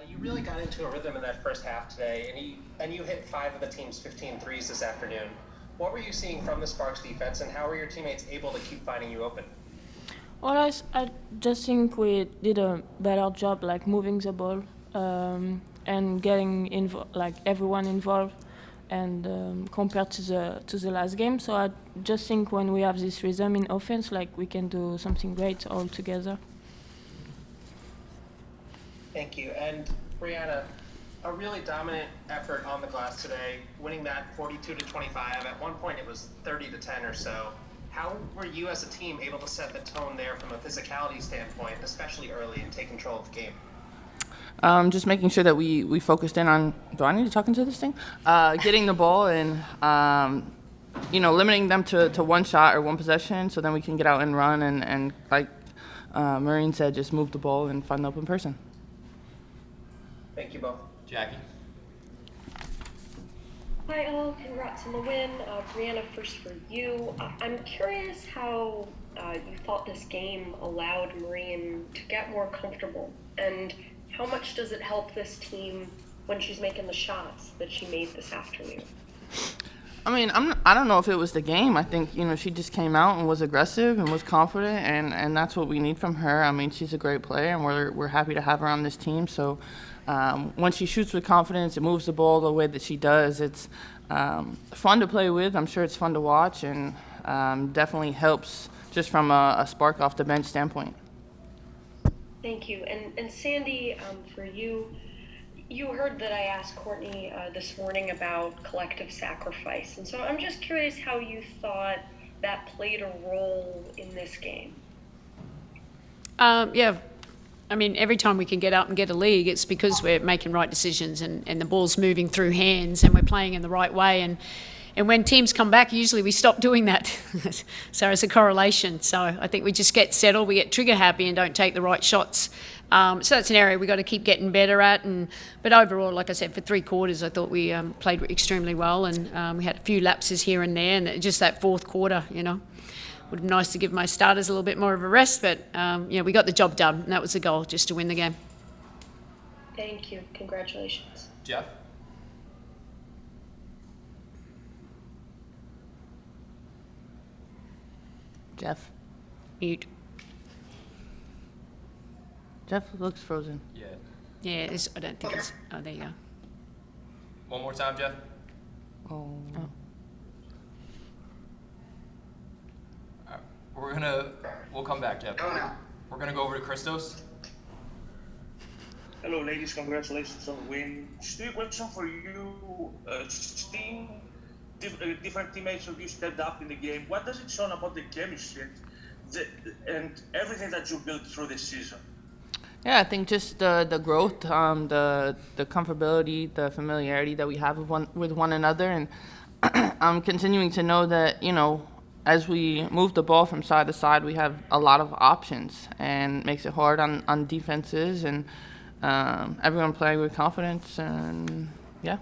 You really got into a rhythm in that first half today, and you hit 5 of the team's 15 threes this afternoon. What were you seeing from the Sparks defense, and how were your teammates able to keep finding you open? Well, I just think we did a better job, like moving the ball and getting like everyone involved, and compared to the last game. So I just think when we have this rhythm in offense, like we can do something great all together. Thank you. And Breanna, a really dominant effort on the glass today, winning that 42-25. At one point, it was 30-10 or so. How were you as a team able to set the tone there from a physicality standpoint, especially early, and take control of the game? Just making sure that we focused in on. Do I need to talk into this thing? Getting the ball and limiting them to one shot or one possession, so then we can get out and run and like Maureen said, just move the ball and find the open person. Thank you both. Jackie. Hi all, congrats on the win. Breanna, first for you. I'm curious how you thought this game allowed Maureen to get more comfortable, and how much does it help this team when she's making the shots that she made this afternoon? I mean, I don't know if it was the game. I think, she just came out and was aggressive and was confident, and that's what we need from her. I mean, she's a great player, and we're happy to have her on this team. So when she shoots with confidence and moves the ball the way that she does, it's fun to play with. I'm sure it's fun to watch, and definitely helps just from a spark off the bench standpoint. Thank you. And Sandy, for you, you heard that I asked Courtney this morning about collective sacrifice. And so I'm just curious how you thought that played a role in this game. Yeah. I mean, every time we can get up and get a lead, it's because we're making right decisions and the ball's moving through hands and we're playing in the right way. And when teams come back, usually we stop doing that. So it's a correlation. So I think we just get settled, we get trigger happy and don't take the right shots. So that's an area we've got to keep getting better at. But overall, like I said, for 3 quarters, I thought we played extremely well, and we had a few lapses here and there. And just that fourth quarter, would have been nice to give my starters a little bit more of a rest. But, we got the job done, and that was the goal, just to win the game. Thank you. Congratulations. Jeff. Jeff. Mute. Jeff looks frozen. Yeah. Yeah, I don't think it's... Oh, there you go. One more time, Jeff. Oh. All right. We'll come back, Jeff. We're gonna go over to Christos. Hello, ladies. Congratulations on the win. Stewart, question for you. Seeing different teammates of you stepped up in the game, what does it show about the chemistry and everything that you built through this season? Yeah, I think just the growth, the comfortability, the familiarity that we have with one another, and I'm continuing to know that as we move the ball from side to side, we have a lot of options, and makes it hard on defenses, and everyone playing with confidence, and yeah.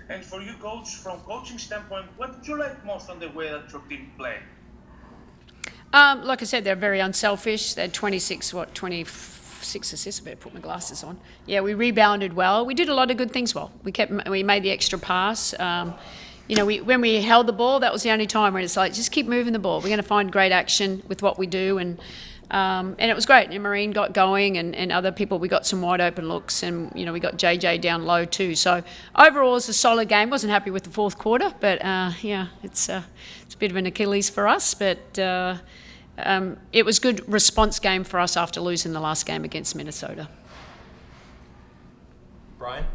And for you, coach, from coaching standpoint, what did you like most on the way that your team played? Like I said, they're very unselfish. They had 26 assists. I better put my glasses on. Yeah, we rebounded well. We did a lot of good things well. We made the extra pass. When we held the ball, that was the only time where it's like, just keep moving the ball. We're going to find great action with what we do, and it was great. And Maureen got going, and other people. We got some wide open looks, and we got JJ down low too. So overall, it's a solid game. Wasn't happy with the fourth quarter, but it's a bit of an Achilles for us. But it was good response game for us after losing the last game against Minnesota. Brian.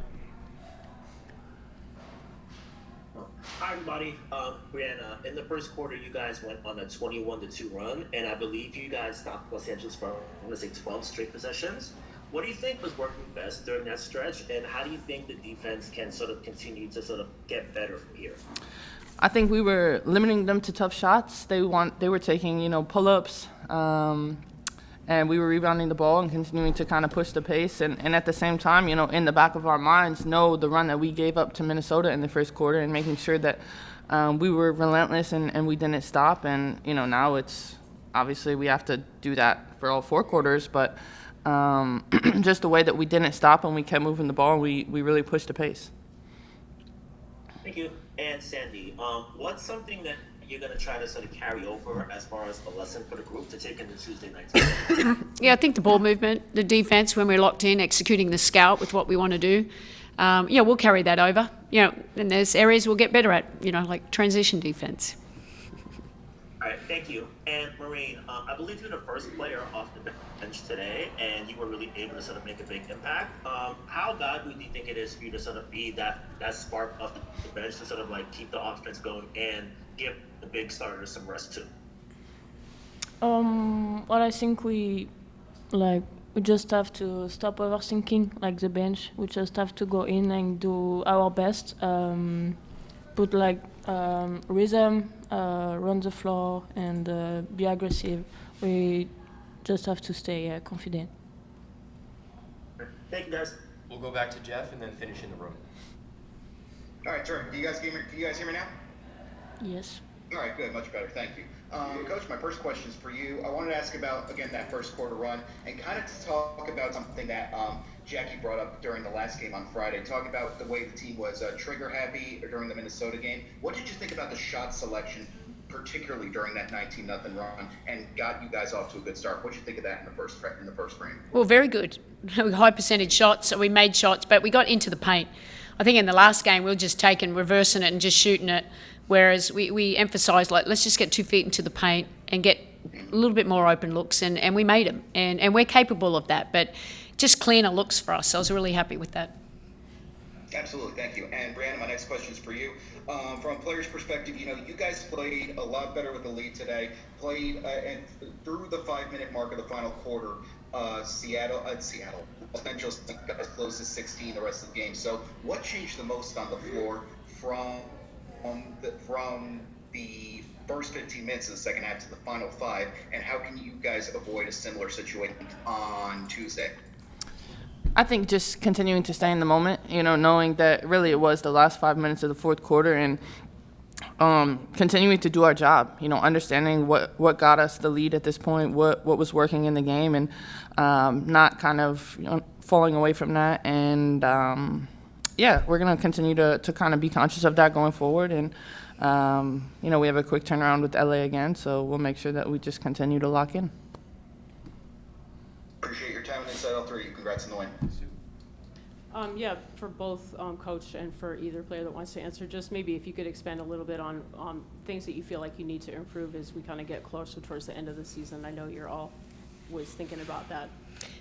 Hi everybody, Breanna. In the first quarter, you guys went on a 21-2 run, and I believe you guys stopped Los Angeles for, 12 straight possessions. What do you think was working best during that stretch, and how do you think the defense can sort of continue to sort of get better from here? I think we were limiting them to tough shots. They were taking, pull-ups, and we were rebounding the ball and continuing to kind of push the pace. And at the same time, in the back of our minds, know the run that we gave up to Minnesota in the first quarter, and making sure that we were relentless and we didn't stop. And, now it's obviously we have to do that for all 4 quarters, but just the way that we didn't stop and we kept moving the ball, we really pushed the pace. Thank you. And Sandy, what's something that you're going to try to sort of carry over as far as a lesson for the group to take into Tuesday night? Yeah, I think the ball movement, the defense when we're locked in, executing the scout with what we want to do. We'll carry that over. And there's areas we'll get better at, like transition defense. All right, thank you. And Maureen, I believe you're the first player off the bench today, and you were really able to sort of make a big impact. How valuable do you think it is for you to sort of be that spark off the bench to sort of like keep the offense going and give the big starters some rest too? Well, I think we just have to stop overthinking like the bench. We just have to go in and do our best. Put rhythm, run the floor, and be aggressive. We just have to stay confident. Thank you, guys. We'll go back to Jeff and then finish in the room. All right, sure. Can you guys hear me now? Yes. All right, good, much better, thank you. Coach, my first question is for you. I wanted to ask about, again, that first quarter run and kind of talk about something that Jackie brought up during the last game on Friday, talking about the way the team was trigger happy during the Minnesota game. What did you think about the shot selection, particularly during that 19-0 run, and got you guys off to a good start? What did you think of that in the first frame? Well, very good. High percentage shots, so we made shots, but we got into the paint. I think in the last game we were just reversing it and just shooting it, whereas we emphasised, let's just get 2 feet into the paint and get a little bit more open looks, and we made them. And we're capable of that, but just cleaner looks for us. So I was really happy with that. Absolutely, thank you. And Breanna, my next question is for you. From a player's perspective, you guys played a lot better with the lead today. Played and through the 5-minute mark of the final quarter, Los Angeles guys closed to 16 the rest of the game. So, what changed the most on the floor from the first 15 minutes of the second half to the final 5, and how can you guys avoid a similar situation on Tuesday? I think just continuing to stay in the moment, knowing that really it was the last 5 minutes of the fourth quarter, and continuing to do our job, understanding what got us the lead at this point, what was working in the game, and not kind of falling away from that. And we're going to continue to kind of be conscious of that going forward. And we have a quick turnaround with LA again, so we'll make sure that we just continue to lock in. Appreciate your time and insight, all three. Congrats on the win. For both coach and for either player that wants to answer, just maybe if you could expand a little bit on things that you feel like you need to improve as we kind of get closer towards the end of the season. I know you're always thinking about that.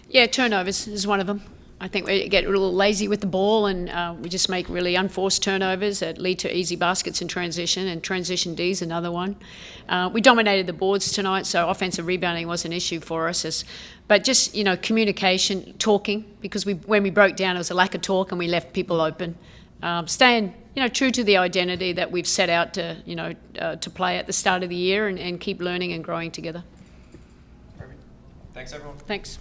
Yeah, turnovers is one of them. I think we get a little lazy with the ball, and we just make really unforced turnovers that lead to easy baskets in transition, and transition D is another one. We dominated the boards tonight, so offensive rebounding was an issue for us. But just, communication, talking, because when we broke down, it was a lack of talk and we left people open. Staying, true to the identity that we've set out to play at the start of the year, and keep learning and growing together. Perfect. Thanks, everyone. Thanks.